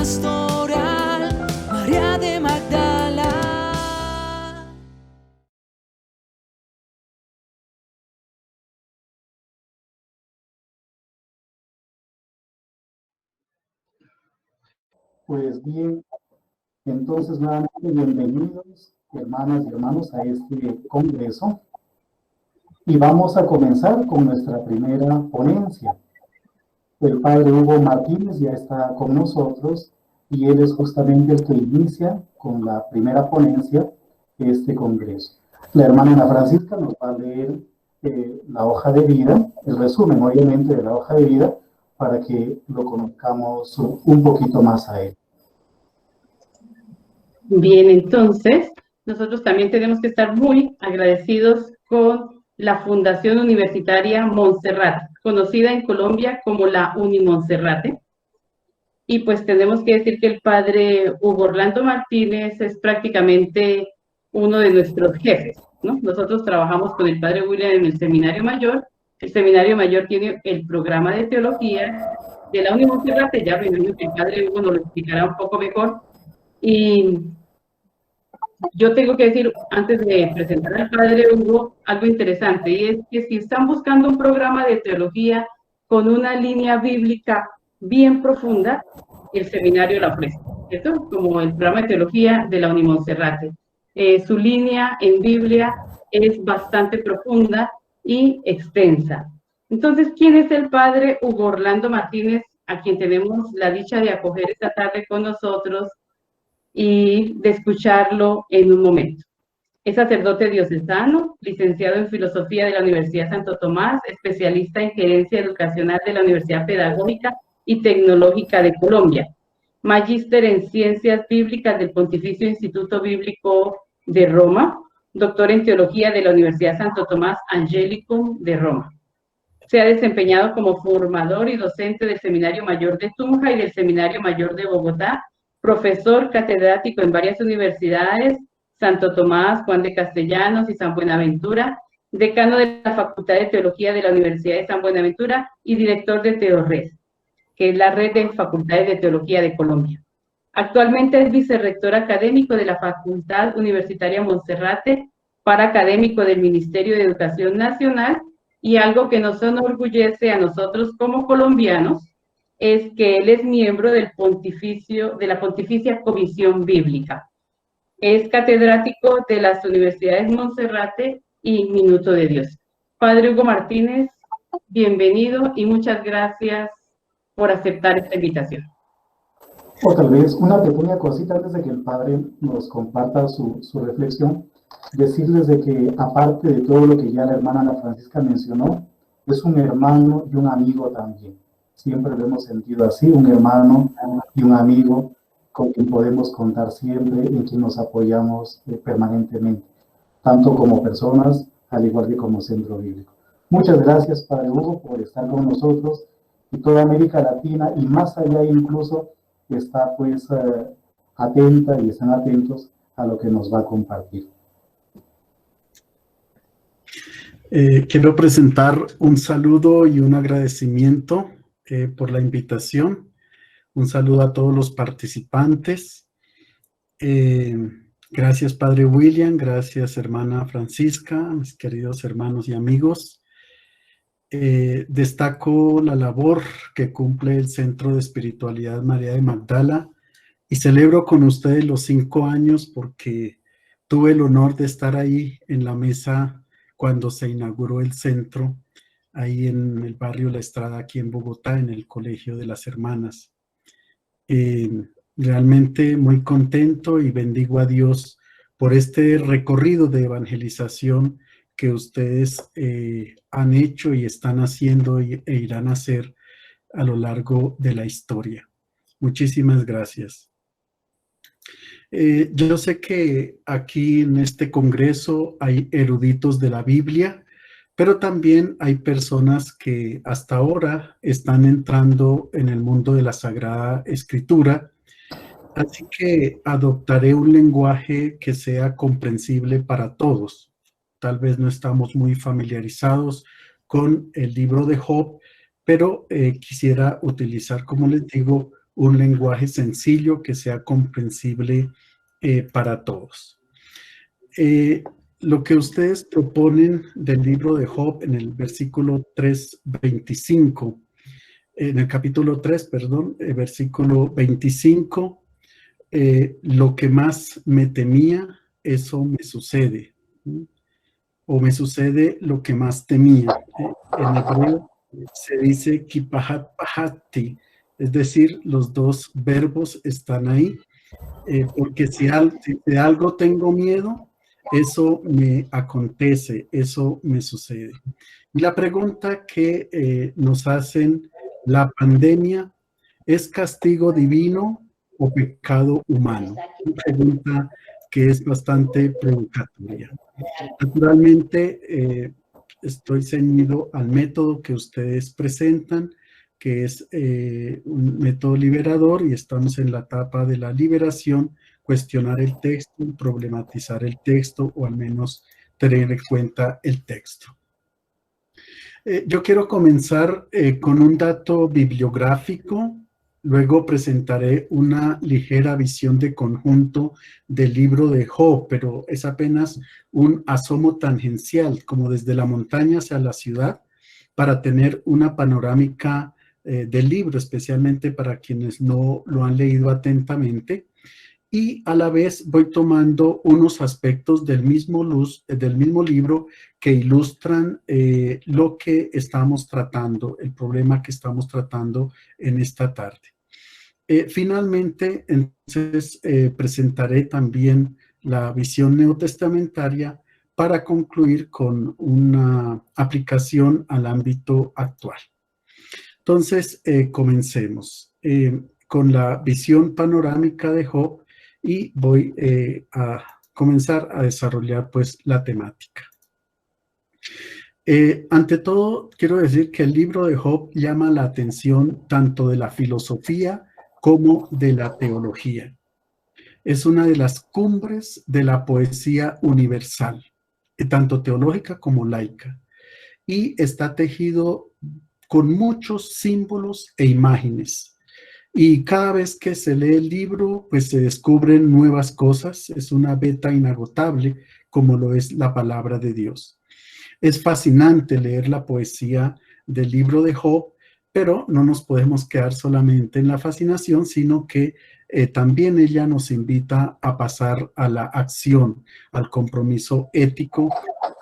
pastoral, María de Magdala. Pues bien, entonces nuevamente bienvenidos, hermanas y hermanos, a este congreso. Y vamos a comenzar con nuestra primera ponencia. El padre Hugo Martínez ya está con nosotros y él es justamente el que inicia con la primera ponencia de este congreso. La hermana Ana Francisca nos va a leer la hoja de vida, el resumen obviamente de la hoja de vida, para que lo conozcamos un poquito más a él. Bien, entonces, nosotros también tenemos que estar muy agradecidos con la Fundación Universitaria Monserrate, conocida en Colombia como la Unimonserrate. Y pues tenemos que decir que el padre Hugo Orlando Martínez es prácticamente uno de nuestros jefes, ¿no? Nosotros trabajamos con el padre William en el Seminario Mayor. El Seminario Mayor tiene el programa de teología de la Unimonserrate, ya primero que el padre Hugo nos lo explicará un poco mejor. Y yo tengo que decir, antes de presentar al padre Hugo, algo interesante, y es que si están buscando un programa de teología con una línea bíblica bien profunda, el seminario la ofrece, ¿cierto? Como el programa de teología de la Unimonserrate. Su línea en Biblia es bastante profunda y extensa. Entonces, ¿quién es el padre Hugo Orlando Martínez, a quien tenemos la dicha de acoger esta tarde con nosotros y de escucharlo en un momento? Es sacerdote diocesano, licenciado en Filosofía de la Universidad Santo Tomás, especialista en Gerencia Educacional de la Universidad Pedagógica y Tecnológica de Colombia, magíster en Ciencias Bíblicas del Pontificio Instituto Bíblico de Roma, doctor en Teología de la Universidad Santo Tomás Angelicum de Roma. Se ha desempeñado como formador y docente del Seminario Mayor de Tunja y del Seminario Mayor de Bogotá, profesor catedrático en varias universidades, Santo Tomás, Juan de Castellanos y San Buenaventura, decano de la Facultad de Teología de la Universidad de San Buenaventura y director de Teorred, que es la red de facultades de teología de Colombia. Actualmente es vicerrector académico de la Facultad Universitaria Monserrate, paraacadémico del Ministerio de Educación Nacional, y algo que nos enorgullece a nosotros como colombianos es que él es miembro del de la Pontificia Comisión Bíblica. Es catedrático de las Universidades Monserrate y Minuto de Dios. Padre Hugo Martínez, bienvenido y muchas gracias por aceptar esta invitación. O tal vez una pequeña cosita antes de que el padre nos comparta su reflexión, decirles de que aparte de todo lo que ya la hermana Ana Francisca mencionó, es un hermano y un amigo también. Siempre lo hemos sentido así, un hermano y un amigo con quien podemos contar siempre, en quien nos apoyamos permanentemente, tanto como personas, al igual que como centro bíblico. Muchas gracias, Padre Hugo, por estar con nosotros, y toda América Latina y más allá incluso está pues atenta y están atentos a lo que nos va a compartir. Quiero presentar un saludo y un agradecimiento por la invitación. Un saludo a todos los participantes. Gracias, Padre William. Gracias, hermana Francisca, mis queridos hermanos y amigos. Destaco la labor que cumple el Centro de Espiritualidad María de Magdala y celebro con ustedes los 5 años porque tuve el honor de estar ahí en la mesa cuando se inauguró el centro, ahí en el barrio La Estrada, aquí en Bogotá, en el Colegio de las Hermanas. Realmente muy contento y bendigo a Dios por este recorrido de evangelización que ustedes han hecho y están haciendo e irán a hacer a lo largo de la historia. Muchísimas gracias. Yo sé que aquí en este congreso hay eruditos de la Biblia, pero también hay personas que hasta ahora están entrando en el mundo de la Sagrada Escritura, así que adoptaré un lenguaje que sea comprensible para todos. Tal vez no estamos muy familiarizados con el libro de Job, pero quisiera utilizar, como les digo, un lenguaje sencillo que sea comprensible para todos. Lo que ustedes proponen del libro de Job en el versículo 3:25, en el capítulo 3, perdón, versículo 25, lo que más me temía, eso me sucede. O me sucede lo que más temía. En hebreo se dice kipahat pahati, es decir, los dos verbos están ahí, porque si de algo tengo miedo, eso me acontece, eso me sucede. Y la pregunta que nos hacen, ¿la pandemia es castigo divino o pecado humano? Una pregunta que es bastante provocatoria. Naturalmente, estoy ceñido al método que ustedes presentan, que es un método liberador, y estamos en la etapa de la liberación, cuestionar el texto, problematizar el texto, o al menos tener en cuenta el texto. Yo quiero comenzar con un dato bibliográfico. Luego presentaré una ligera visión de conjunto del libro de Job, pero es apenas un asomo tangencial, como desde la montaña hacia la ciudad, para tener una panorámica del libro, especialmente para quienes no lo han leído atentamente. Y a la vez voy tomando unos aspectos del mismo libro que ilustran lo que estamos tratando, el problema que estamos tratando en esta tarde. Finalmente, entonces, presentaré también la visión neotestamentaria para concluir con una aplicación al ámbito actual. Entonces, comencemos con la visión panorámica de Job y voy a comenzar a desarrollar pues la temática. Ante todo, quiero decir que el libro de Job llama la atención tanto de la filosofía como de la teología. Es una de las cumbres de la poesía universal, tanto teológica como laica, y está tejido con muchos símbolos e imágenes. Y cada vez que se lee el libro, pues se descubren nuevas cosas. Es una veta inagotable, como lo es la palabra de Dios. Es fascinante leer la poesía del libro de Job, pero no nos podemos quedar solamente en la fascinación, sino que también ella nos invita a pasar a la acción, al compromiso ético,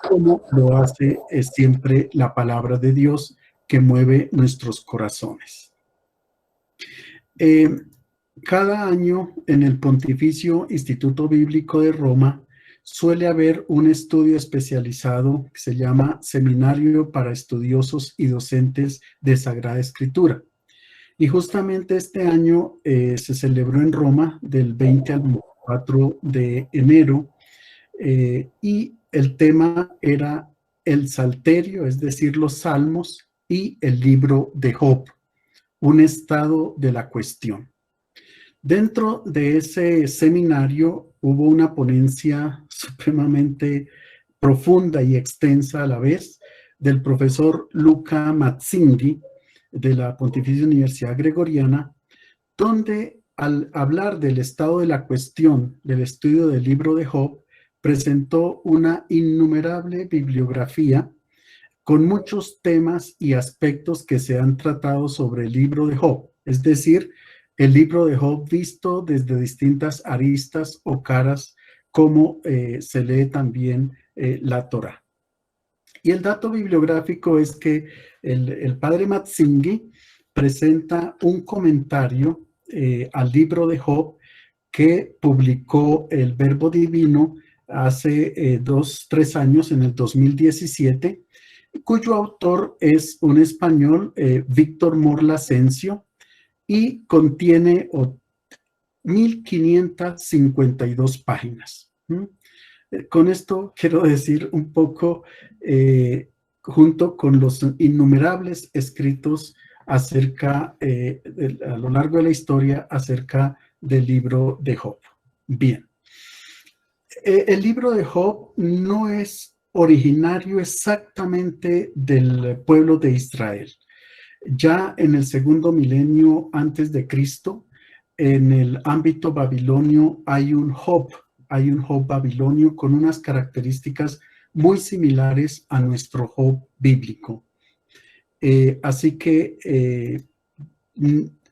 como lo hace siempre la palabra de Dios que mueve nuestros corazones. Cada año en el Pontificio Instituto Bíblico de Roma suele haber un estudio especializado que se llama Seminario para Estudiosos y Docentes de Sagrada Escritura. Y justamente este año se celebró en Roma del 20 al 24 de enero y el tema era el Salterio, es decir, los Salmos y el libro de Job, un estado de la cuestión. Dentro de ese seminario hubo una ponencia supremamente profunda y extensa a la vez del profesor Luca Mazzinghi de la Pontificia Universidad Gregoriana, donde al hablar del estado de la cuestión del estudio del libro de Job, presentó una innumerable bibliografía con muchos temas y aspectos que se han tratado sobre el libro de Job, es decir, el libro de Job visto desde distintas aristas o caras, como se lee también la Torá. Y el dato bibliográfico es que el padre Mazzinghi presenta un comentario al libro de Job que publicó el Verbo Divino hace 3 años, en el 2017, cuyo autor es un español, Víctor Morla Asensio, y contiene 1552 páginas. Con esto quiero decir un poco, junto con los innumerables escritos acerca, a lo largo de la historia, acerca del libro de Job. Bien. El libro de Job no es originario exactamente del pueblo de Israel. Ya en el segundo milenio antes de Cristo, en el ámbito babilonio hay un Job babilonio con unas características muy similares a nuestro Job bíblico. Así que,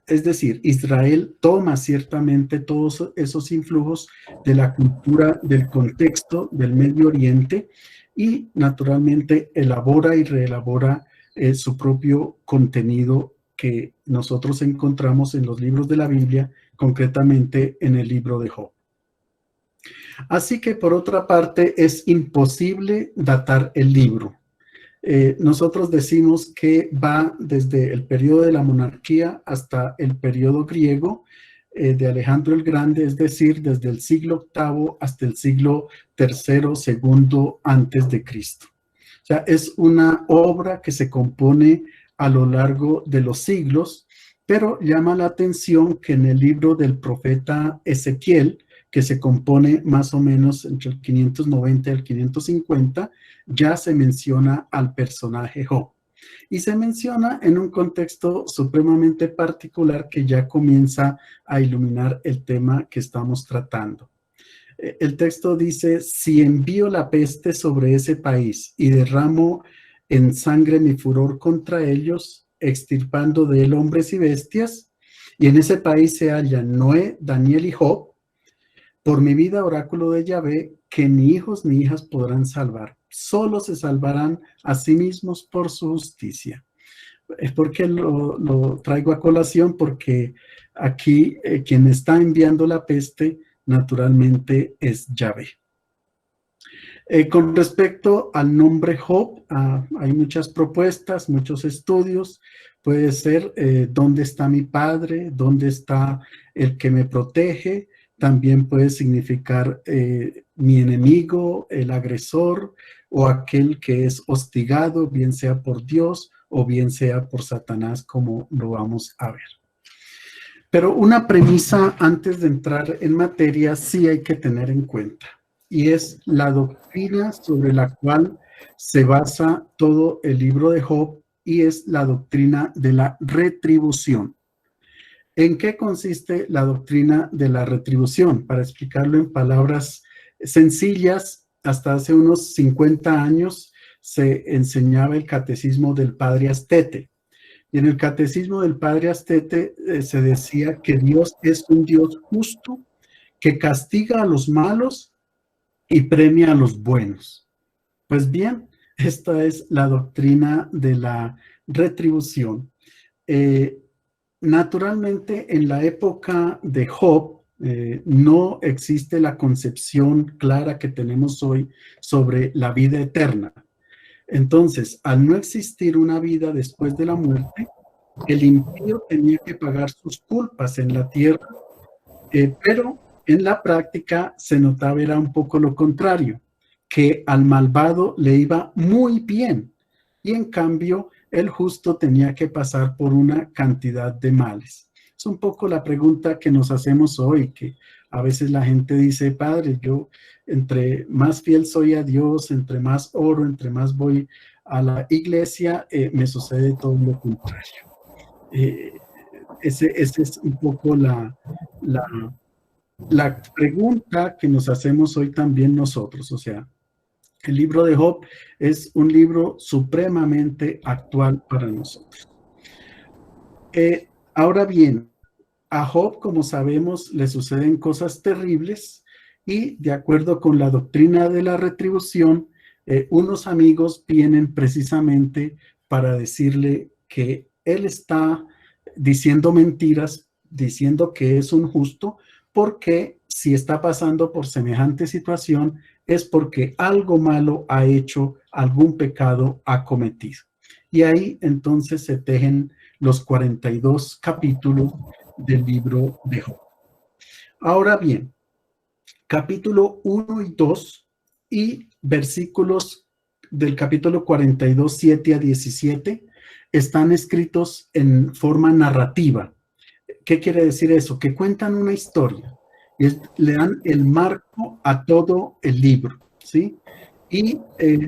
es decir, Israel toma ciertamente todos esos influjos de la cultura, del contexto del Medio Oriente y naturalmente elabora y reelabora su propio contenido que nosotros encontramos en los libros de la Biblia, concretamente en el libro de Job. Así que, por otra parte, es imposible datar el libro. Nosotros decimos que va desde el periodo de la monarquía hasta el periodo griego de Alejandro el Grande, es decir, desde el siglo VIII hasta el siglo III, II antes de Cristo. O sea, es una obra que se compone a lo largo de los siglos, pero llama la atención que en el libro del profeta Ezequiel, que se compone más o menos entre el 590 y el 550, ya se menciona al personaje Job. Y se menciona en un contexto supremamente particular que ya comienza a iluminar el tema que estamos tratando. El texto dice: si envío la peste sobre ese país y derramo en sangre mi furor contra ellos, extirpando de él hombres y bestias, y en ese país se hallan Noé, Daniel y Job, por mi vida, oráculo de Yahvé, que ni hijos ni hijas podrán salvar, solo se salvarán a sí mismos por su justicia. Es porque lo traigo a colación, porque aquí quien está enviando la peste naturalmente es Yahvé. Con respecto al nombre Job, hay muchas propuestas, muchos estudios. Puede ser ¿dónde está mi padre? ¿Dónde está el que me protege? También puede significar mi enemigo, el agresor, o aquel que es hostigado, bien sea por Dios o bien sea por Satanás, como lo vamos a ver. Pero una premisa antes de entrar en materia sí hay que tener en cuenta, y es la doctrina sobre la cual se basa todo el libro de Job, y es la doctrina de la retribución. ¿En qué consiste la doctrina de la retribución? Para explicarlo en palabras sencillas, hasta hace unos 50 años se enseñaba el catecismo del Padre Astete. Y en el catecismo del Padre Astete se decía que Dios es un Dios justo que castiga a los malos y premia a los buenos. Pues bien, esta es la doctrina de la retribución. Naturalmente, en la época de Job, no existe la concepción clara que tenemos hoy sobre la vida eterna. Entonces, al no existir una vida después de la muerte, el impío tenía que pagar sus culpas en la tierra, pero en la práctica se notaba era un poco lo contrario, que al malvado le iba muy bien, y en cambio el justo tenía que pasar por una cantidad de males. Es un poco la pregunta que nos hacemos hoy, que a veces la gente dice: padre, yo entre más fiel soy a Dios, entre más oro, entre más voy a la iglesia, me sucede todo lo contrario. Ese es un poco la pregunta que nos hacemos hoy también nosotros. O sea, el libro de Job es un libro supremamente actual para nosotros. Ahora bien, a Job, como sabemos, le suceden cosas terribles, y de acuerdo con la doctrina de la retribución, unos amigos vienen precisamente para decirle que él está diciendo mentiras, diciendo que es un justo, porque si está pasando por semejante situación es porque algo malo ha hecho, algún pecado ha cometido. Y ahí entonces se tejen los 42 capítulos del libro de Job. Ahora bien, capítulo 1 y 2 y versículos del capítulo 42, 7 a 17, están escritos en forma narrativa. ¿Qué quiere decir eso? Que cuentan una historia y le dan el marco a todo el libro, ¿sí? Y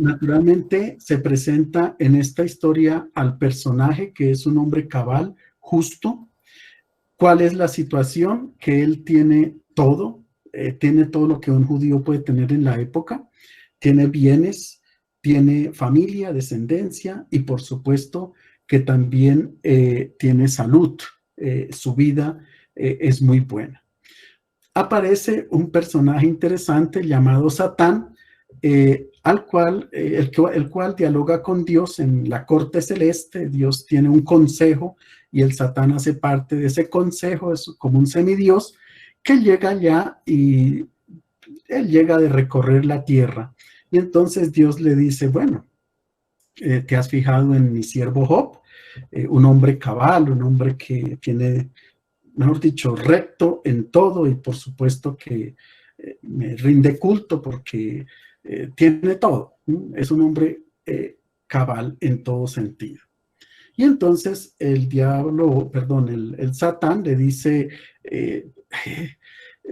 naturalmente se presenta en esta historia al personaje que es un hombre cabal, justo, ¿Cuál es la situación? Que él tiene todo lo que un judío puede tener en la época, tiene bienes, tiene familia, descendencia y por supuesto que también tiene salud, su vida es muy buena. Aparece un personaje interesante llamado Satán, el cual dialoga con Dios en la corte celeste. Dios tiene un consejo y el Satán hace parte de ese consejo, es como un semidios que llega allá y él llega de recorrer la tierra. Y entonces Dios le dice, bueno, ¿te has fijado en mi siervo Job? Un hombre cabal, un hombre que tiene, mejor dicho, recto en todo y por supuesto que me rinde culto porque tiene todo. Es un hombre cabal en todo sentido. Y entonces el Satán le dice,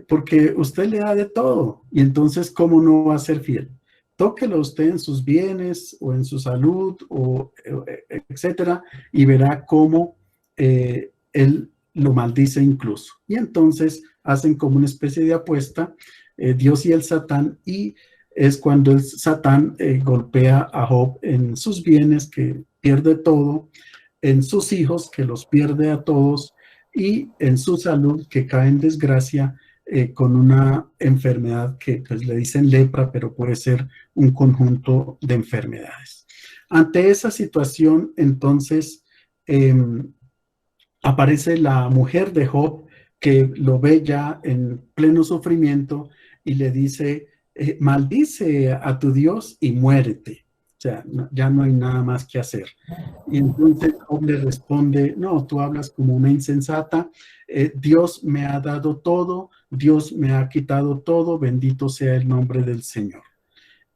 porque usted le da de todo, y entonces ¿cómo no va a ser fiel? Tóquelo usted en sus bienes o en su salud, etcétera, y verá cómo él lo maldice incluso. Y entonces hacen como una especie de apuesta, Dios y el Satán, y es cuando el Satán golpea a Job en sus bienes, que pierde todo, en sus hijos, que los pierde a todos, y en su salud, que cae en desgracia con una enfermedad que pues, le dicen lepra, pero puede ser un conjunto de enfermedades. Ante esa situación, entonces, aparece la mujer de Job, que lo ve ya en pleno sufrimiento y le dice, maldice a tu Dios y muérete. O sea, ya no hay nada más que hacer. Y entonces Job le responde, no, tú hablas como una insensata, Dios me ha dado todo, Dios me ha quitado todo, bendito sea el nombre del Señor.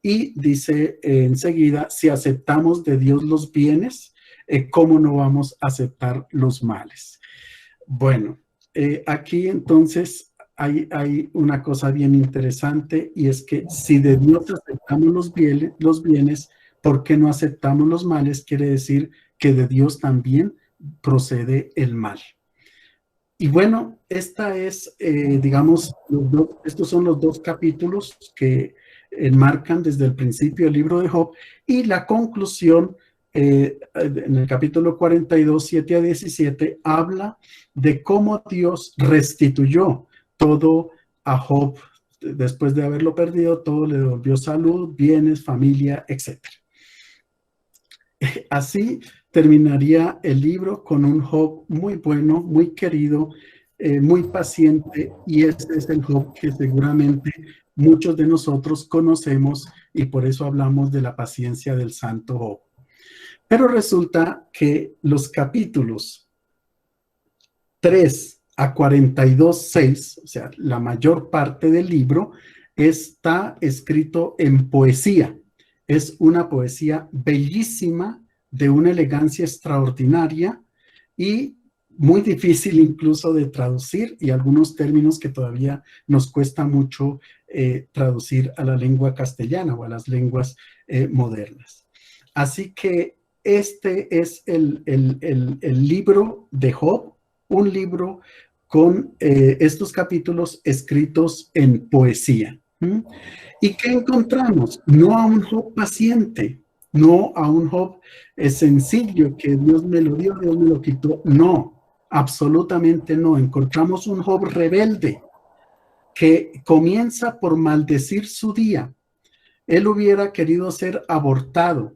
Y dice enseguida, si aceptamos de Dios los bienes, ¿cómo no vamos a aceptar los males? Bueno, aquí entonces hay una cosa bien interesante, y es que si de Dios aceptamos los bienes, ¿por qué no aceptamos los males? Quiere decir que de Dios también procede el mal. Y bueno, esta es, digamos, estos son los dos capítulos que enmarcan desde el principio el libro de Job, y la conclusión en el capítulo 42, 7 a 17, habla de cómo Dios restituyó todo a Job. Después de haberlo perdido todo, le devolvió salud, bienes, familia, etc. Así terminaría el libro con un Job muy bueno, muy querido, muy paciente, y este es el Job que seguramente muchos de nosotros conocemos, y por eso hablamos de la paciencia del santo Job. Pero resulta que los capítulos 3 a 42, 6, o sea, la mayor parte del libro, está escrito en poesía. Es una poesía bellísima, de una elegancia extraordinaria y muy difícil incluso de traducir, y algunos términos que todavía nos cuesta mucho traducir a la lengua castellana o a las lenguas modernas. Así que este es el libro de Job, un libro con estos capítulos escritos en poesía. ¿Y qué encontramos? No a un Job paciente, no a un Job sencillo, que Dios me lo dio, Dios me lo quitó. No, absolutamente no. Encontramos un Job rebelde que comienza por maldecir su día. Él hubiera querido ser abortado.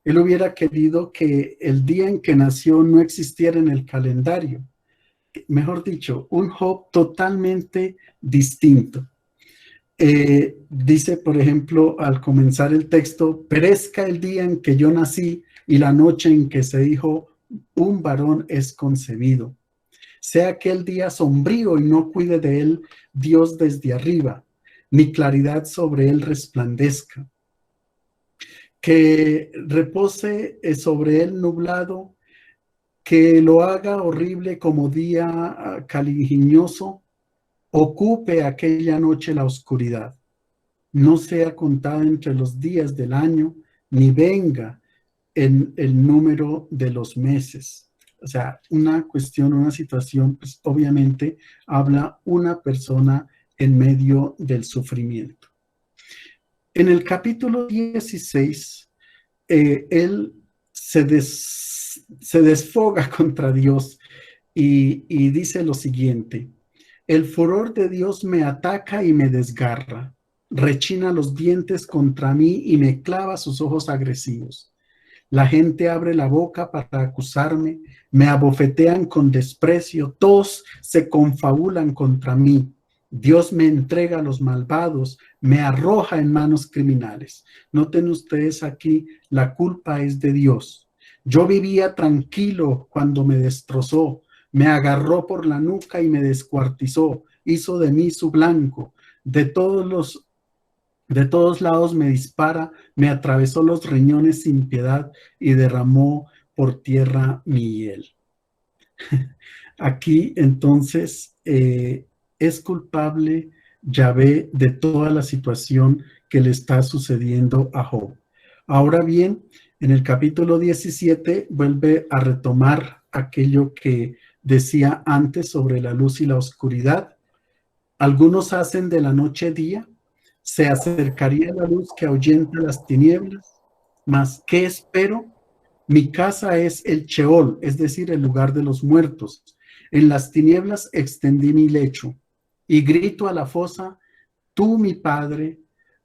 Él hubiera querido que el día en que nació no existiera en el calendario. Mejor dicho, un Job totalmente distinto. Dice, por ejemplo, al comenzar el texto, perezca el día en que yo nací y la noche en que se dijo, un varón es concebido. Sea aquel día sombrío y no cuide de él Dios desde arriba, ni claridad sobre él resplandezca. Que repose sobre él nublado, que lo haga horrible como día caliginoso, ocupe aquella noche la oscuridad, no sea contada entre los días del año, ni venga en el número de los meses. O sea, una cuestión, una situación, pues obviamente habla una persona en medio del sufrimiento. En el capítulo 16, él se desfoga contra Dios y dice lo siguiente: el furor de Dios me ataca y me desgarra, rechina los dientes contra mí y me clava sus ojos agresivos. La gente abre la boca para acusarme, me abofetean con desprecio, todos se confabulan contra mí. Dios me entrega a los malvados, me arroja en manos criminales. Noten ustedes aquí, la culpa es de Dios. Yo vivía tranquilo cuando me destrozó, me agarró por la nuca y me descuartizó, hizo de mí su blanco. De todos lados me dispara, me atravesó los riñones sin piedad y derramó por tierra mi hiel. Aquí entonces es culpable Yahvé de toda la situación que le está sucediendo a Job. Ahora bien, en el capítulo 17 vuelve a retomar aquello que decía antes sobre la luz y la oscuridad. Algunos hacen de la noche día, se acercaría la luz que ahuyenta las tinieblas, mas ¿qué espero? Mi casa es el Sheol, es decir, el lugar de los muertos. En las tinieblas extendí mi lecho y grito a la fosa, tú mi padre,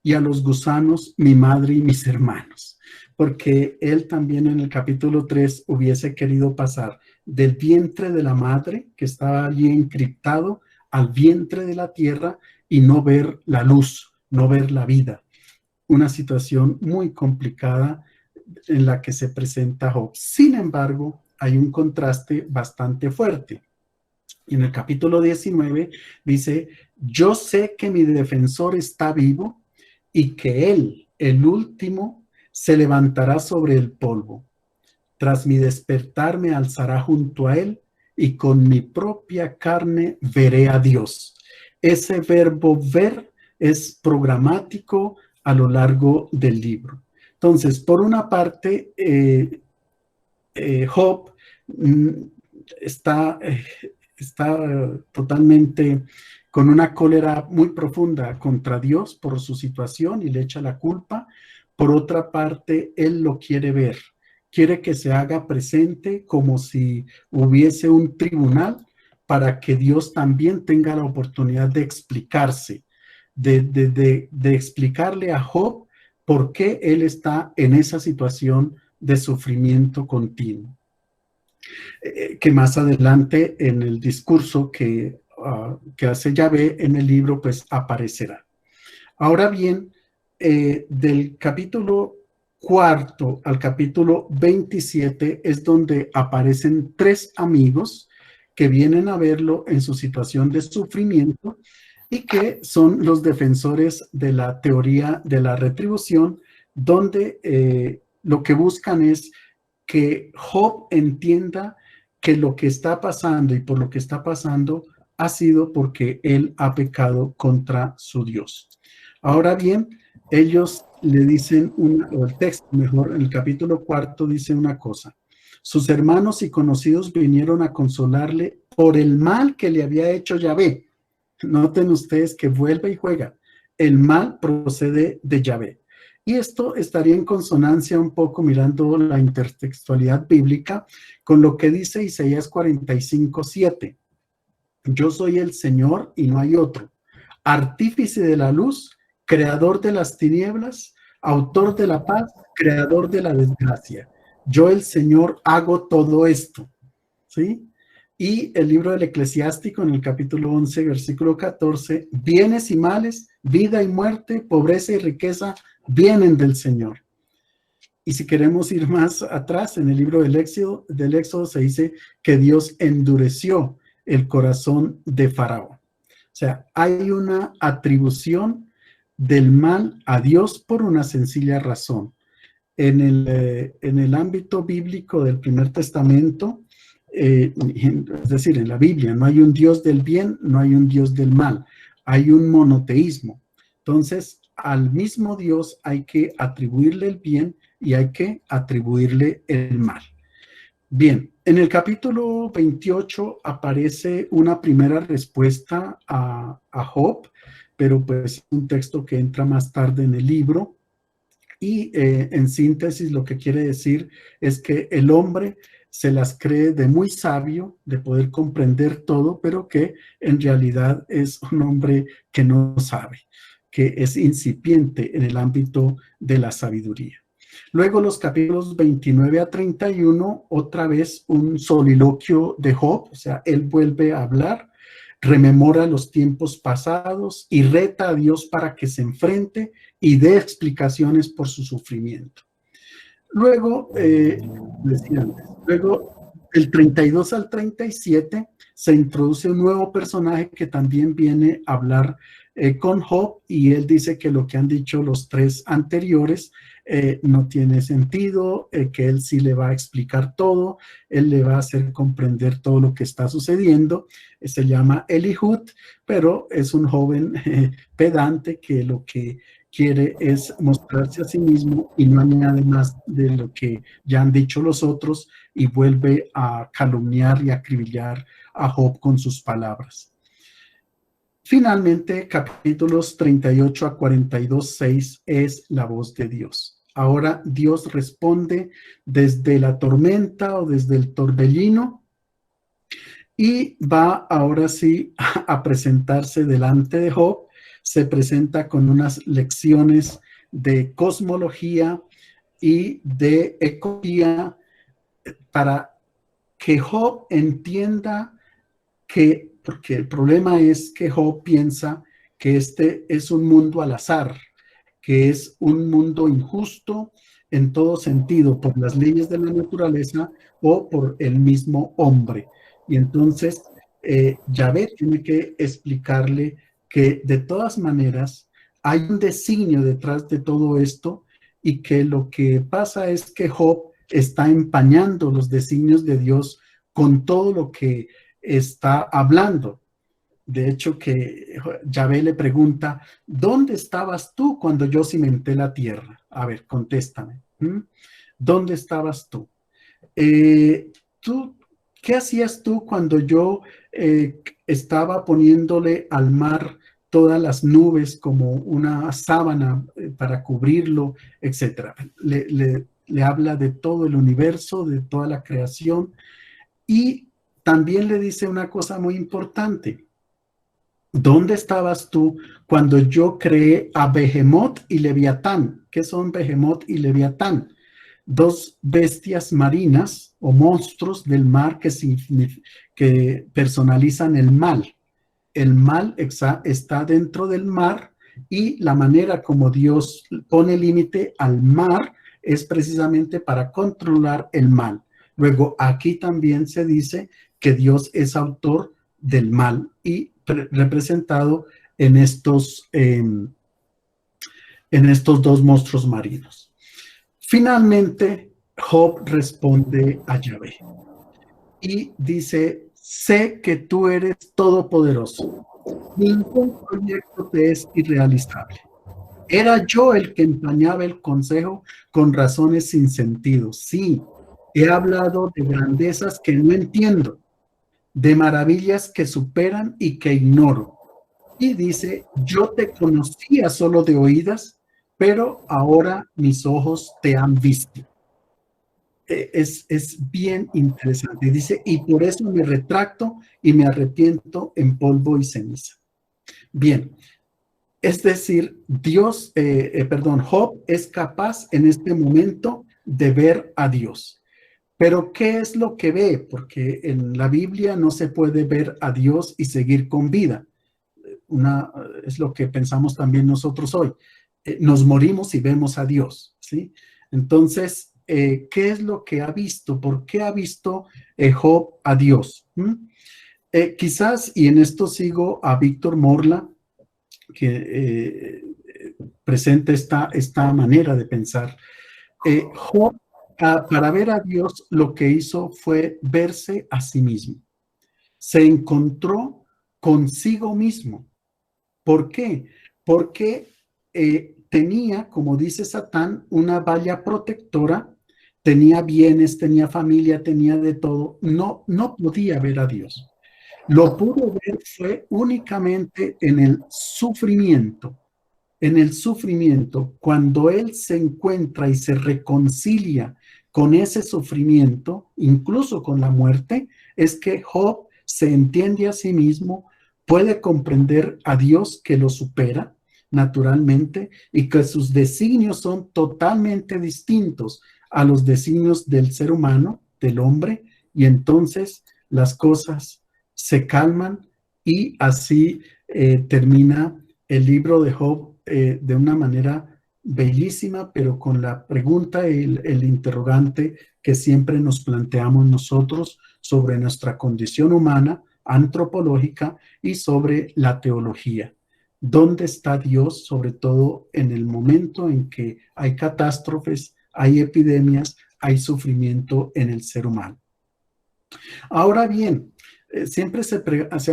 y a los gusanos mi madre y mis hermanos. Porque él también en el capítulo 3 hubiese querido pasar del vientre de la madre, que estaba allí encriptado, al vientre de la tierra y no ver la luz, no ver la vida. Una situación muy complicada en la que se presenta Job. Sin embargo, hay un contraste bastante fuerte. En el capítulo 19 dice, yo sé que mi defensor está vivo y que él, el último, se levantará sobre el polvo. Tras mi despertar me alzará junto a él y con mi propia carne veré a Dios. Ese verbo ver es programático a lo largo del libro. Entonces, por una parte, Job está totalmente con una cólera muy profunda contra Dios por su situación y le echa la culpa. Por otra parte, él lo quiere ver. Quiere que se haga presente como si hubiese un tribunal para que Dios también tenga la oportunidad de explicarse, de explicarle a Job por qué él está en esa situación de sufrimiento continuo. Que más adelante en el discurso que hace Yahvé en el libro, pues aparecerá. Ahora bien, del capítulo 4 al capítulo 27 es donde aparecen tres amigos que vienen a verlo en su situación de sufrimiento y que son los defensores de la teoría de la retribución, donde lo que buscan es que Job entienda que lo que está pasando y por lo que está pasando ha sido porque él ha pecado contra su Dios. Ahora bien, ellos le dicen, o el texto mejor, en el capítulo 4 dice una cosa. Sus hermanos y conocidos vinieron a consolarle por el mal que le había hecho Yahvé. Noten ustedes que vuelve y juega. El mal procede de Yahvé. Y esto estaría en consonancia un poco mirando la intertextualidad bíblica con lo que dice Isaías 45:7. Yo soy el Señor y no hay otro, artífice de la luz, creador de las tinieblas, autor de la paz, creador de la desgracia. Yo el Señor hago todo esto, ¿sí? Y el libro del Eclesiástico en el capítulo 11, versículo 14, bienes y males, vida y muerte, pobreza y riqueza vienen del Señor. Y si queremos ir más atrás, en el libro del Éxodo se dice que Dios endureció el corazón de Faraón. O sea, hay una atribución del mal a Dios por una sencilla razón. En el ámbito bíblico del Primer Testamento, es decir, en la Biblia, no hay un Dios del bien, no hay un Dios del mal, hay un monoteísmo. Entonces, al mismo Dios hay que atribuirle el bien y hay que atribuirle el mal. Bien, en el capítulo 28 aparece una primera respuesta a Job, pero pues es un texto que entra más tarde en el libro. Y en síntesis lo que quiere decir es que el hombre se las cree de muy sabio, de poder comprender todo, pero que en realidad es un hombre que no sabe, que es incipiente en el ámbito de la sabiduría. Luego los capítulos 29 a 31, otra vez un soliloquio de Job, o sea, él vuelve a hablar, rememora los tiempos pasados y reta a Dios para que se enfrente y dé explicaciones por su sufrimiento. Luego, decía antes, luego del 32 al 37 se introduce un nuevo personaje que también viene a hablar con Job, y él dice que lo que han dicho los tres anteriores no tiene sentido, que él sí le va a explicar todo, él le va a hacer comprender todo lo que está sucediendo. Se llama Elihud, pero es un joven pedante que lo que quiere es mostrarse a sí mismo y no añade más de lo que ya han dicho los otros, y vuelve a calumniar y acribillar a Job con sus palabras. Finalmente, capítulos 38 a 42, 6 es la voz de Dios. Ahora Dios responde desde la tormenta o desde el torbellino y va ahora sí a presentarse delante de Job. Se presenta con unas lecciones de cosmología y de ecología para que Job entienda que, porque el problema es que Job piensa que este es un mundo al azar, que es un mundo injusto en todo sentido, por las leyes de la naturaleza o por el mismo hombre. Y entonces Yahvé tiene que explicarle que de todas maneras hay un designio detrás de todo esto, y que lo que pasa es que Job está empañando los designios de Dios con todo lo que está hablando. De hecho, que Yahvé le pregunta, ¿dónde estabas tú cuando yo cimenté la tierra? A ver, contéstame. ¿Dónde estabas tú? ¿Qué hacías tú cuando yo estaba poniéndole al mar todas las nubes como una sábana para cubrirlo, etcétera? Le habla de todo el universo, de toda la creación, y también le dice una cosa muy importante. ¿Dónde estabas tú cuando yo creé a Behemoth y Leviatán? ¿Qué son Behemoth y Leviatán? Dos bestias marinas o monstruos del mar que personalizan el mal. El mal está dentro del mar, y la manera como Dios pone límite al mar es precisamente para controlar el mal. Luego, aquí también se dice que Dios es autor del mal y representado en estos dos monstruos marinos. Finalmente, Job responde a Yahvé y dice, sé que tú eres todopoderoso, ningún proyecto te es irrealizable. Era yo el que empañaba el consejo con razones sin sentido. Sí, he hablado de grandezas que no entiendo, de maravillas que superan y que ignoro. Y dice, yo te conocía solo de oídas, pero ahora mis ojos te han visto. Es bien interesante. Dice, y por eso me retracto y me arrepiento en polvo y ceniza. Bien, es decir, Job es capaz en este momento de ver a Dios. Pero ¿qué es lo que ve? Porque en la Biblia no se puede ver a Dios y seguir con vida. Es lo que pensamos también nosotros hoy. Nos morimos y vemos a Dios, ¿sí? Entonces, ¿qué es lo que ha visto? ¿Por qué ha visto Job a Dios? Quizás, y en esto sigo a Víctor Morla, que presenta esta manera de pensar. Job, para ver a Dios, lo que hizo fue verse a sí mismo. Se encontró consigo mismo. ¿Por qué? Porque tenía, como dice Satán, una valla protectora tenía bienes, tenía familia, tenía de todo, no podía ver a Dios. Lo pudo ver fue únicamente en el sufrimiento. En el sufrimiento, cuando él se encuentra y se reconcilia con ese sufrimiento, incluso con la muerte, es que Job se entiende a sí mismo, puede comprender a Dios que lo supera naturalmente y que sus designios son totalmente distintos a los designios del ser humano, del hombre, y entonces las cosas se calman y así termina el libro de Job de una manera bellísima, pero con la pregunta, el interrogante que siempre nos planteamos nosotros sobre nuestra condición humana, antropológica y sobre la teología. ¿Dónde está Dios, sobre todo en el momento en que hay catástrofes, hay epidemias, hay sufrimiento en el ser humano? Ahora bien, siempre se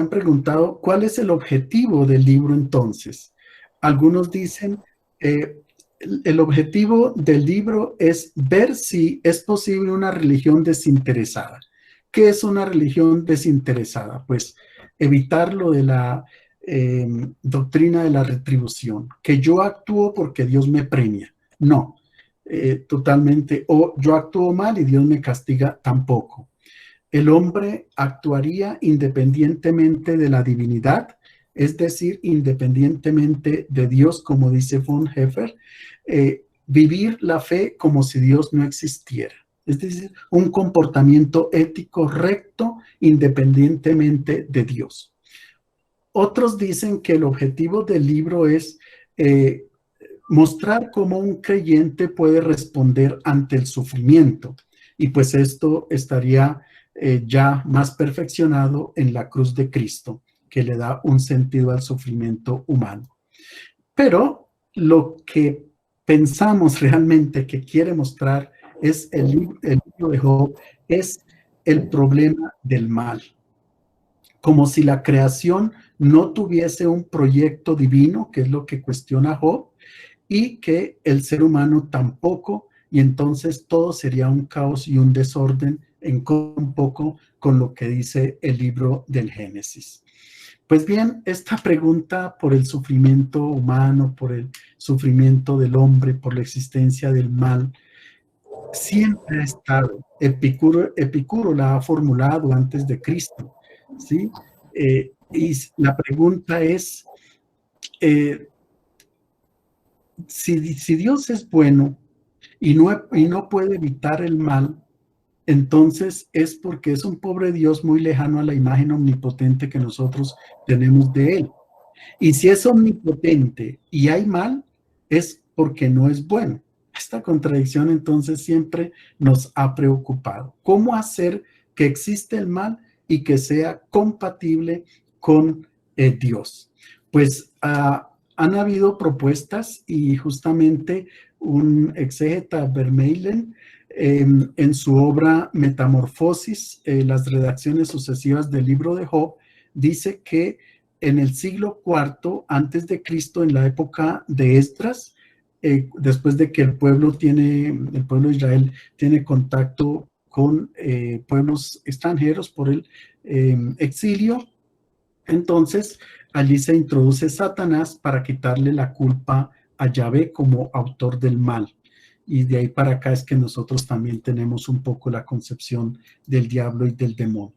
han preguntado cuál es el objetivo del libro entonces. Algunos dicen, el objetivo del libro es ver si es posible una religión desinteresada. ¿Qué es una religión desinteresada? Pues evitar lo de la doctrina de la retribución, que yo actúo porque Dios me premia. No, totalmente. O yo actúo mal y Dios me castiga, tampoco. El hombre actuaría independientemente de la divinidad, es decir, independientemente de Dios, como dice Bonhoeffer, vivir la fe como si Dios no existiera. Es decir, un comportamiento ético recto independientemente de Dios. Otros dicen que el objetivo del libro es mostrar cómo un creyente puede responder ante el sufrimiento. Y pues esto estaría ya más perfeccionado en la cruz de Cristo, que le da un sentido al sufrimiento humano. Pero lo que pensamos realmente que quiere mostrar es el libro de Job, es el problema del mal. Como si la creación no tuviese un proyecto divino, que es lo que cuestiona Job, y que el ser humano tampoco, y entonces todo sería un caos y un desorden un poco con lo que dice el libro del Génesis. Pues bien, esta pregunta por el sufrimiento humano, por el sufrimiento del hombre, por la existencia del mal, siempre ha estado. Epicuro la ha formulado antes de Cristo, ¿sí? Y la pregunta es, si Dios es bueno y no puede evitar el mal, entonces es porque es un pobre Dios muy lejano a la imagen omnipotente que nosotros tenemos de él. Y si es omnipotente y hay mal, es porque no es bueno. Esta contradicción entonces siempre nos ha preocupado. ¿Cómo hacer que existe el mal y que sea compatible con Dios? Pues han habido propuestas y justamente un exégeta, Vermeulen, en su obra Metamorfosis, las redacciones sucesivas del libro de Job, dice que en el siglo IV antes de Cristo, en la época de Esdras, después de que el pueblo de Israel tiene contacto con pueblos extranjeros por el exilio, entonces allí se introduce Satanás para quitarle la culpa a Yahvé como autor del mal. Y de ahí para acá es que nosotros también tenemos un poco la concepción del diablo y del demonio.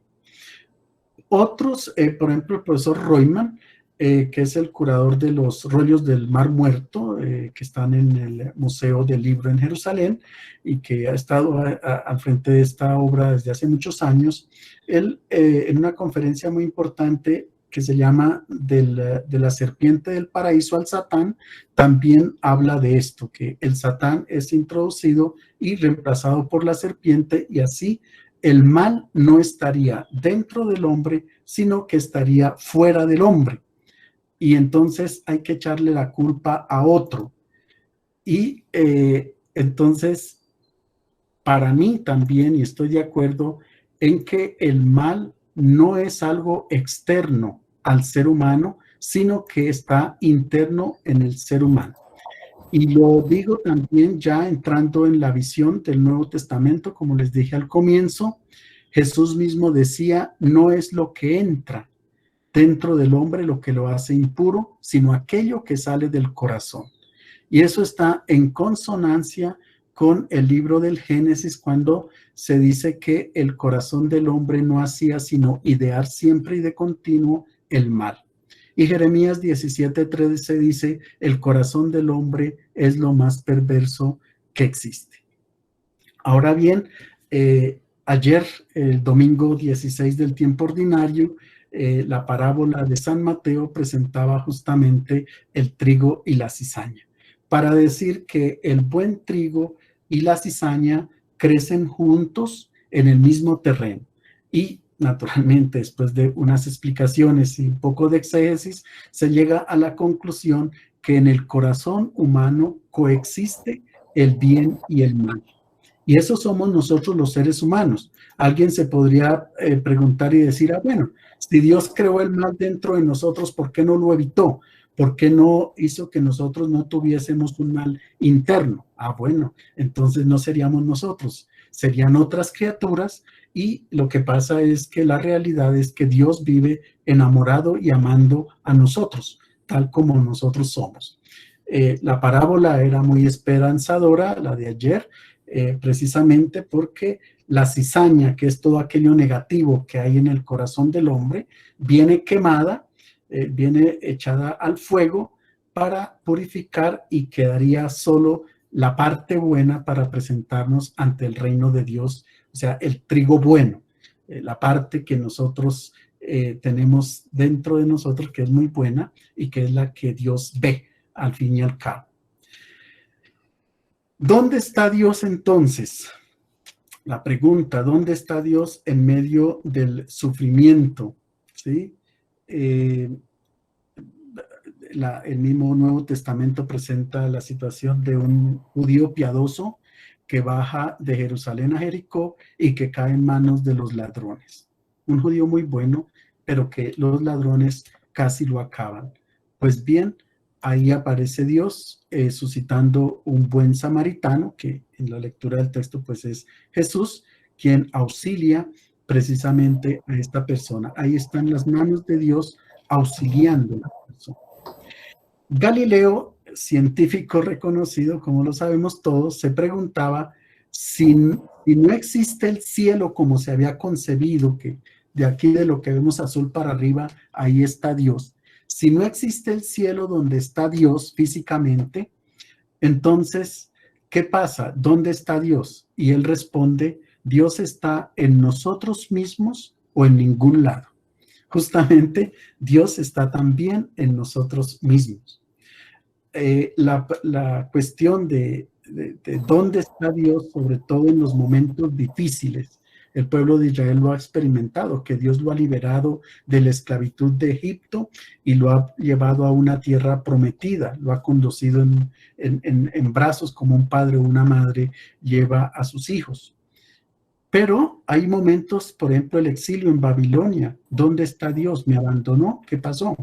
Otros, por ejemplo, el profesor Royman, que es el curador de los rollos del Mar Muerto, que están en el Museo del Libro en Jerusalén y que ha estado al frente de esta obra desde hace muchos años, él en una conferencia muy importante que se llama de la serpiente del paraíso al Satán, también habla de esto, que el Satán es introducido y reemplazado por la serpiente y así el mal no estaría dentro del hombre, sino que estaría fuera del hombre. Y entonces hay que echarle la culpa a otro. Y entonces, para mí también, y estoy de acuerdo en que el mal no es algo externo al ser humano, sino que está interno en el ser humano. Y lo digo también ya entrando en la visión del Nuevo Testamento, como les dije al comienzo, Jesús mismo decía, no es lo que entra dentro del hombre lo que lo hace impuro, sino aquello que sale del corazón. Y eso está en consonancia con el libro del Génesis, cuando se dice que el corazón del hombre no hacía sino idear siempre y de continuo el mal. Y Jeremías 17:13 dice, el corazón del hombre es lo más perverso que existe. Ahora bien, ayer, el domingo 16 del tiempo ordinario, la parábola de San Mateo presentaba justamente el trigo y la cizaña, para decir que el buen trigo y la cizaña crecen juntos en el mismo terreno. Y naturalmente, después de unas explicaciones y un poco de exégesis, se llega a la conclusión que en el corazón humano coexiste el bien y el mal. Y eso somos nosotros los seres humanos. Alguien se podría preguntar y decir, bueno, si Dios creó el mal dentro de nosotros, ¿por qué no lo evitó? ¿Por qué no hizo que nosotros no tuviésemos un mal interno? Bueno, entonces no seríamos nosotros, serían otras criaturas, y lo que pasa es que la realidad es que Dios vive enamorado y amando a nosotros, tal como nosotros somos. La parábola era muy esperanzadora, la de ayer, precisamente porque la cizaña, que es todo aquello negativo que hay en el corazón del hombre, viene quemada, viene echada al fuego para purificar, y quedaría solo la parte buena para presentarnos ante el reino de Dios, o sea, el trigo bueno, la parte que nosotros tenemos dentro de nosotros, que es muy buena y que es la que Dios ve al fin y al cabo. ¿Dónde está Dios entonces? La pregunta, ¿dónde está Dios en medio del sufrimiento? ¿Sí? El mismo Nuevo Testamento presenta la situación de un judío piadoso que baja de Jerusalén a Jericó y que cae en manos de los ladrones. Un judío muy bueno, pero que los ladrones casi lo acaban. Pues bien, ahí aparece Dios suscitando un buen samaritano, que en la lectura del texto pues es Jesús, quien auxilia precisamente a esta persona. Ahí están las manos de Dios auxiliando a la persona. Galileo, científico reconocido, como lo sabemos todos, se preguntaba si no existe el cielo como se había concebido, que de aquí de lo que vemos azul para arriba, ahí está Dios. Si no existe el cielo donde está Dios físicamente, entonces, ¿qué pasa? ¿Dónde está Dios? Y él responde, Dios está en nosotros mismos o en ningún lado. Justamente, Dios está también en nosotros mismos. La cuestión de dónde está Dios, sobre todo en los momentos difíciles, el pueblo de Israel lo ha experimentado, que Dios lo ha liberado de la esclavitud de Egipto y lo ha llevado a una tierra prometida, lo ha conducido en brazos como un padre o una madre lleva a sus hijos. Pero hay momentos, por ejemplo, el exilio en Babilonia. ¿Dónde está Dios? ¿Me abandonó? ¿Qué pasó?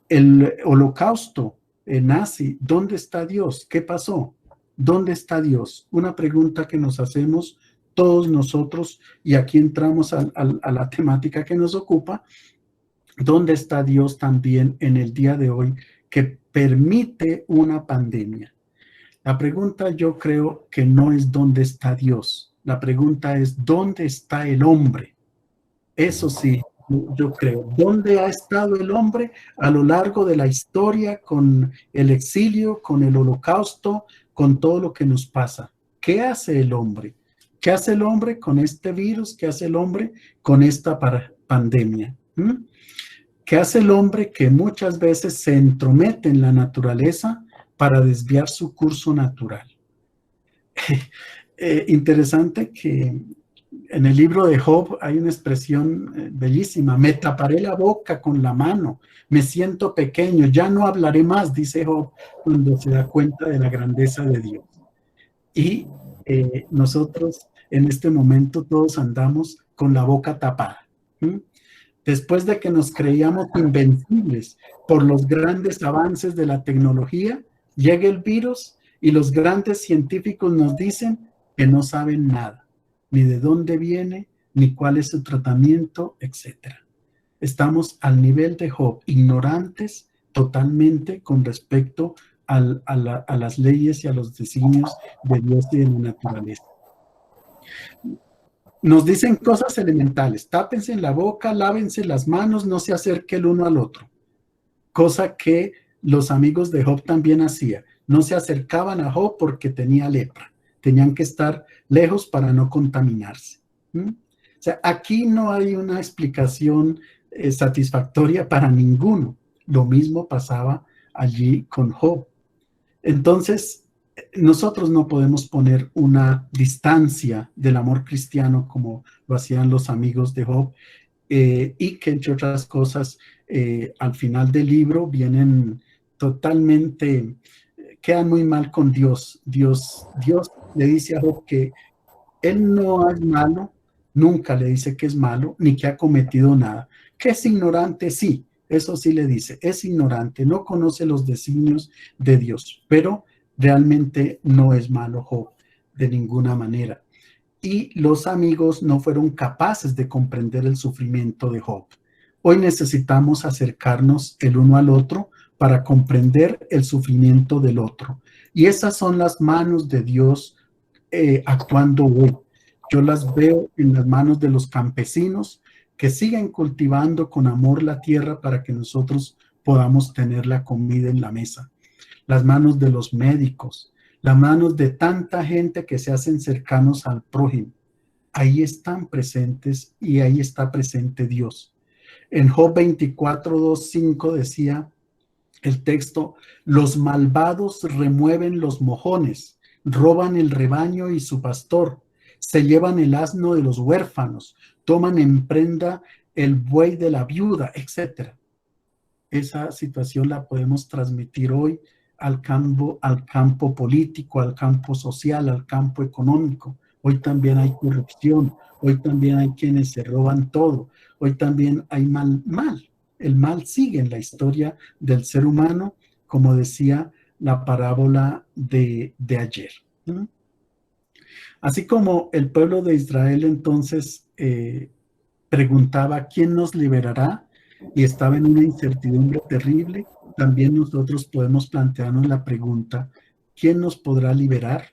El holocausto nazi. ¿Dónde está Dios? ¿Qué pasó? ¿Dónde está Dios? Una pregunta que nos hacemos todos nosotros, y aquí entramos a la temática que nos ocupa. ¿Dónde está Dios también en el día de hoy que permite una pandemia? La pregunta, yo creo que no es dónde está Dios. La pregunta es dónde está el hombre. Eso sí, yo creo. ¿Dónde ha estado el hombre a lo largo de la historia, con el exilio, con el holocausto, con todo lo que nos pasa? ¿Qué hace el hombre? ¿Qué hace el hombre con este virus? ¿Qué hace el hombre con esta pandemia? ¿Qué hace el hombre que muchas veces se entromete en la naturaleza para desviar su curso natural? Interesante que en el libro de Job hay una expresión bellísima: me taparé la boca con la mano, me siento pequeño, ya no hablaré más, dice Job cuando se da cuenta de la grandeza de Dios. Y nosotros en este momento todos andamos con la boca tapada. Después de que nos creíamos invencibles por los grandes avances de la tecnología, llega el virus Y los grandes científicos nos dicen que no saben nada, ni de dónde viene, ni cuál es su tratamiento, etc. Estamos al nivel de Job, ignorantes totalmente con respecto a las leyes y a los designios de Dios y de la naturaleza. Nos dicen cosas elementales: tápense en la boca, lávense las manos, no se acerque el uno al otro. Cosa que los amigos de Job también hacían. No se acercaban a Job porque tenía lepra. Tenían que estar lejos para no contaminarse. O sea, aquí no hay una explicación satisfactoria para ninguno. Lo mismo pasaba allí con Job. Entonces, nosotros no podemos poner una distancia del amor cristiano como lo hacían los amigos de Job, y que, entre otras cosas, al final del libro vienen totalmente, quedan muy mal con Dios. Dios le dice a Job que él no es malo, nunca le dice que es malo, ni que ha cometido nada. Que es ignorante, sí, eso sí le dice, es ignorante, no conoce los designios de Dios, pero realmente no es malo Job de ninguna manera. Y los amigos no fueron capaces de comprender el sufrimiento de Job. Hoy necesitamos acercarnos el uno al otro para comprender el sufrimiento del otro. Y esas son las manos de Dios actuando hoy. Yo las veo en las manos de los campesinos que siguen cultivando con amor la tierra para que nosotros podamos tener la comida en la mesa. Las manos de los médicos, las manos de tanta gente que se hacen cercanos al prójimo. Ahí están presentes y ahí está presente Dios. En Job 24, 2, 5 decía el texto: los malvados remueven los mojones, roban el rebaño y su pastor, se llevan el asno de los huérfanos, toman en prenda el buey de la viuda, etc. Esa situación la podemos transmitir hoy al campo político, al campo social, al campo económico. Hoy también hay corrupción, hoy también hay quienes se roban todo, hoy también hay mal. El mal sigue en la historia del ser humano, como decía la parábola de ayer. Así como el pueblo de Israel entonces preguntaba ¿quién nos liberará? Y estaba en una incertidumbre terrible, también nosotros podemos plantearnos la pregunta: ¿quién nos podrá liberar?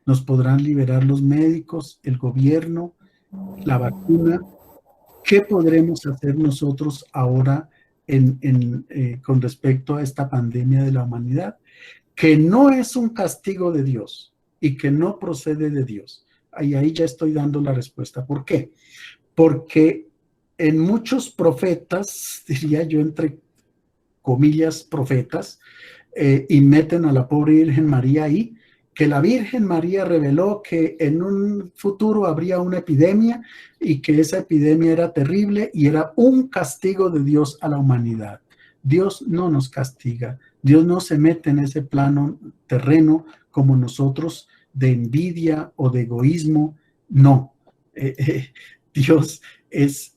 ¿Nos podrán liberar los médicos, el gobierno, la vacuna? ¿Qué podremos hacer nosotros ahora con respecto a esta pandemia de la humanidad? Que no es un castigo de Dios y que no procede de Dios. Ahí ya estoy dando la respuesta. ¿Por qué? Porque en muchos profetas, diría yo entre comillas profetas, y meten a la pobre Virgen María ahí, que la Virgen María reveló que en un futuro habría una epidemia y que esa epidemia era terrible y era un castigo de Dios a la humanidad. Dios no nos castiga, Dios no se mete en ese plano terreno como nosotros, de envidia o de egoísmo, no. Dios es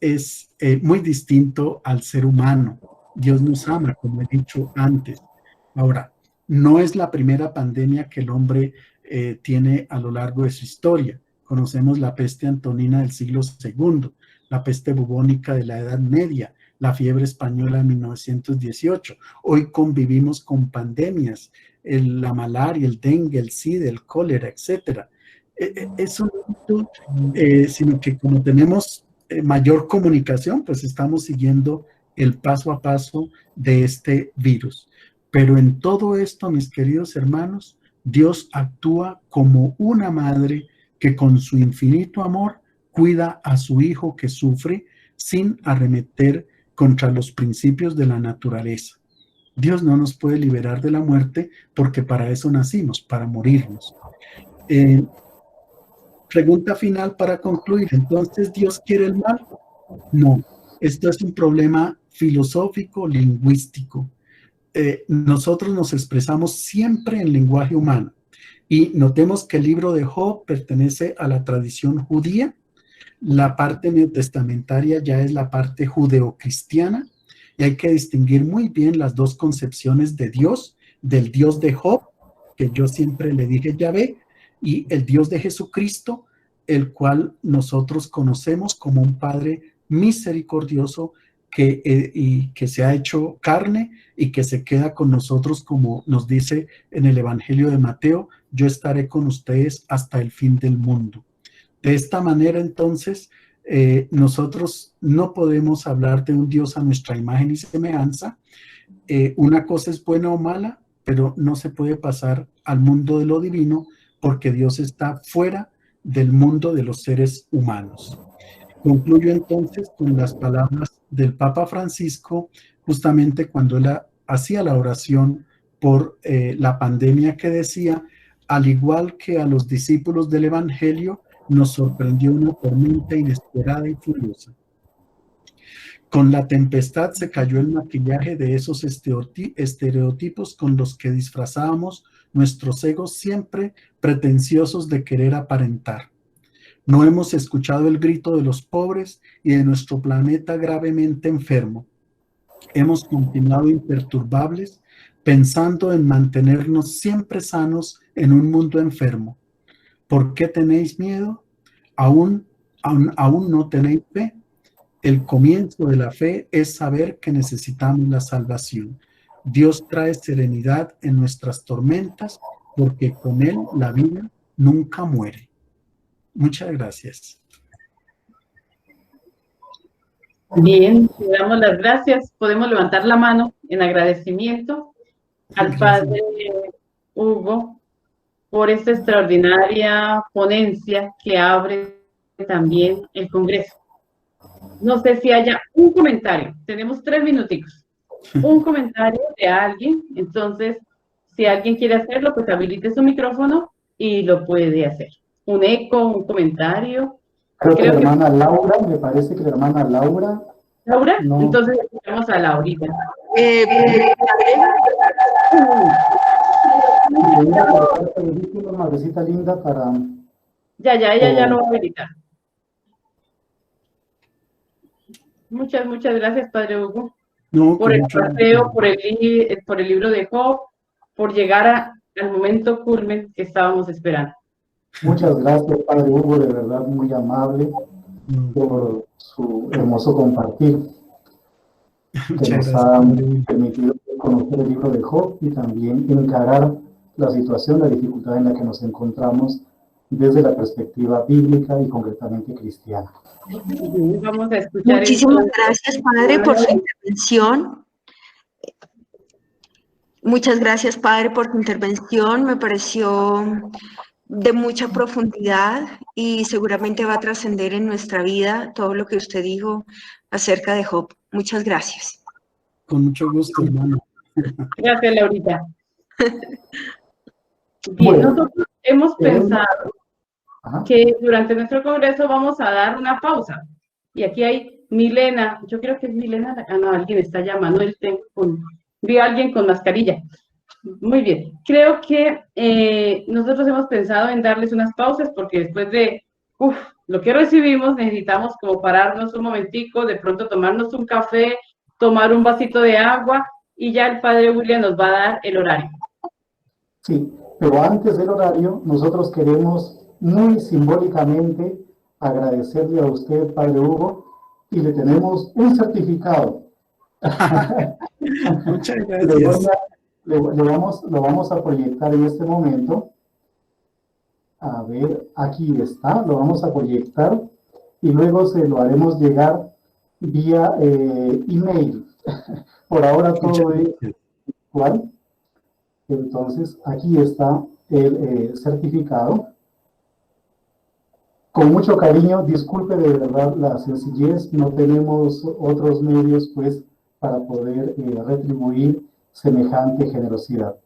muy distinto al ser humano. Dios nos ama, como he dicho antes. Ahora, no es la primera pandemia que el hombre tiene a lo largo de su historia. Conocemos la peste antonina del siglo II, la peste bubónica de la Edad Media, la fiebre española de 1918. Hoy convivimos con pandemias, la malaria, el dengue, el SIDA, el cólera, etc. Eso no, sino que como tenemos mayor comunicación, pues estamos siguiendo el paso a paso de este virus. Pero en todo esto, mis queridos hermanos, Dios actúa como una madre que con su infinito amor cuida a su hijo que sufre sin arremeter contra los principios de la naturaleza. Dios no nos puede liberar de la muerte porque para eso nacimos, para morirnos. Pregunta final para concluir. ¿Entonces Dios quiere el mal? No. Esto es un problema filosófico, lingüístico. Nosotros nos expresamos siempre en lenguaje humano. Y notemos que el libro de Job pertenece a la tradición judía. La parte neotestamentaria ya es la parte judeocristiana. Y hay que distinguir muy bien las dos concepciones de Dios, del Dios de Job que yo siempre le dije Yahvé, y el Dios de Jesucristo, el cual nosotros conocemos como un Padre misericordioso y que se ha hecho carne y que se queda con nosotros, como nos dice en el Evangelio de Mateo: yo estaré con ustedes hasta el fin del mundo. De esta manera, entonces, nosotros no podemos hablar de un Dios a nuestra imagen y semejanza. Una cosa es buena o mala, pero no se puede pasar al mundo de lo divino, porque Dios está fuera del mundo de los seres humanos. Concluyo entonces con las palabras del Papa Francisco, justamente cuando él hacía la oración por la pandemia, que decía: al igual que a los discípulos del Evangelio, nos sorprendió una tormenta inesperada y furiosa. Con la tempestad se cayó el maquillaje de esos estereotipos con los que disfrazábamos nuestros egos, siempre pretenciosos de querer aparentar. No hemos escuchado el grito de los pobres y de nuestro planeta gravemente enfermo. Hemos continuado imperturbables, pensando en mantenernos siempre sanos en un mundo enfermo. ¿Por qué tenéis miedo? ¿Aún no tenéis fe? El comienzo de la fe es saber que necesitamos la salvación. Dios trae serenidad en nuestras tormentas, porque con Él la vida nunca muere. Muchas gracias. Bien, le damos las gracias. Podemos levantar la mano en agradecimiento al Padre Hugo por esta extraordinaria ponencia que abre también el Congreso. No sé si haya un comentario. Tenemos 3 minuticos. Un comentario de alguien. Entonces, si alguien quiere hacerlo, pues habilite su micrófono y lo puede hacer. Un eco, un comentario. Creo que la hermana Laura, me parece que la hermana Laura. ¿Laura? No. Entonces, escuchamos a Laurita. Madrecita linda para... Ya lo voy a habilitar. Muchas gracias, Padre Hugo, por el paseo, por el libro de Job, por llegar al momento culmen que estábamos esperando. Muchas gracias, Padre Hugo, de verdad muy amable por su hermoso compartir, que nos ha permitido conocer el libro de Job y también encarar la situación, la dificultad en la que nos encontramos desde la perspectiva bíblica y concretamente cristiana. Vamos a escuchar. Muchísimas gracias, Padre, por su intervención. Muchas gracias, Padre, por su intervención. Me pareció de mucha profundidad y seguramente va a trascender en nuestra vida todo lo que usted dijo acerca de Job. Muchas gracias. Con mucho gusto, hermano. Gracias, Laurita. Bien, nosotros hemos pensado que durante nuestro congreso vamos a dar una pausa. Y aquí hay Milena, yo creo que es Milena, no, alguien está llamando, vi a alguien con mascarilla. Muy bien, creo que nosotros hemos pensado en darles unas pausas porque después de lo que recibimos necesitamos como pararnos un momentico, de pronto tomarnos un café, tomar un vasito de agua y ya el Padre William nos va a dar el horario. Sí, pero antes del horario nosotros queremos muy simbólicamente agradecerle a usted, Padre Hugo, y le tenemos un certificado. Muchas gracias. Lo vamos a proyectar en este momento. A ver, aquí está, lo vamos a proyectar y luego se lo haremos llegar vía email. Por ahora todo es igual. Entonces, aquí está el certificado. Con mucho cariño, disculpe de verdad la sencillez, no tenemos otros medios pues para poder retribuir semejante generosidad.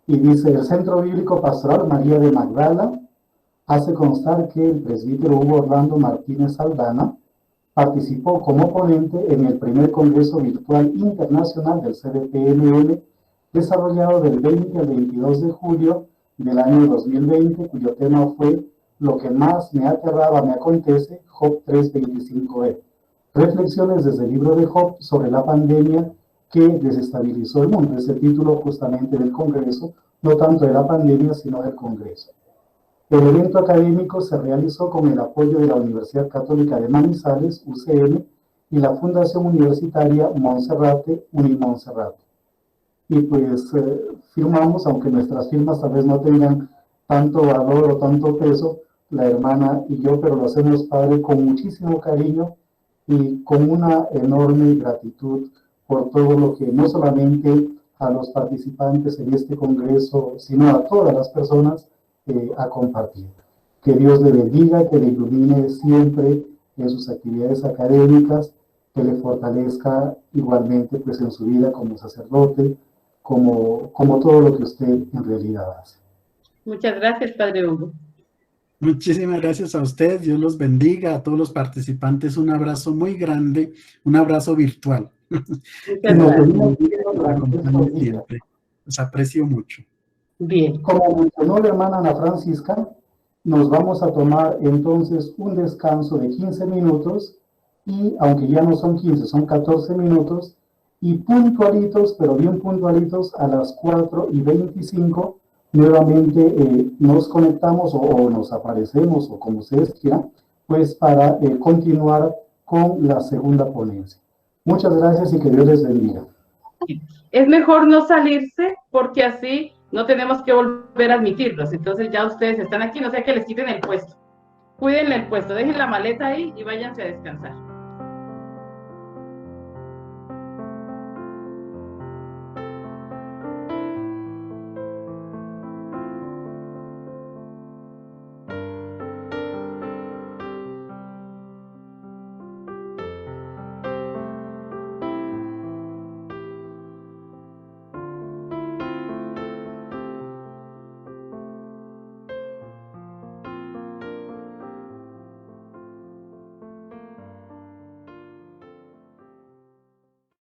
Y dice: el Centro Bíblico Pastoral María de Magdala hace constar que el presbítero Hugo Orlando Martínez Aldana participó como ponente en el primer Congreso Virtual Internacional del CDPML, desarrollado del 20 al 22 de julio del año 2020, cuyo tema fue Lo que más me aterraba me acontece, Job 3:25e. Reflexiones desde el libro de Job sobre la pandemia que desestabilizó el mundo. Es el título justamente del Congreso, no tanto de la pandemia, sino del Congreso. El evento académico se realizó con el apoyo de la Universidad Católica de Manizales, UCM, y la Fundación Universitaria Monserrate, Unimonserrate. Y pues firmamos, aunque nuestras firmas tal vez no tengan tanto valor o tanto peso, la hermana y yo, pero lo hacemos, Padre, con muchísimo cariño y con una enorme gratitud por todo lo que no solamente a los participantes en este congreso, sino a todas las personas ha compartido. Que Dios le bendiga, que le ilumine siempre en sus actividades académicas, que le fortalezca igualmente pues en su vida como sacerdote, como todo lo que usted en realidad hace. Muchas gracias, Padre Hugo. Muchísimas gracias a usted, Dios los bendiga, a todos los participantes, un abrazo muy grande, un abrazo virtual. Muchas gracias. Siempre. Los aprecio mucho. Bien. Como mencionó la hermana Ana Francisca, nos vamos a tomar entonces un descanso de 15 minutos y aunque ya no son 15, son 14 minutos y puntualitos, pero bien puntualitos, a las 4:25 nuevamente nos conectamos o nos aparecemos o como ustedes quieran, pues para continuar con la segunda ponencia. Muchas gracias y que Dios les bendiga. Es mejor no salirse porque así no tenemos que volver a admitirlos. Entonces ya ustedes están aquí, no sea que les quiten el puesto. Cuídenle el puesto, dejen la maleta ahí y váyanse a descansar.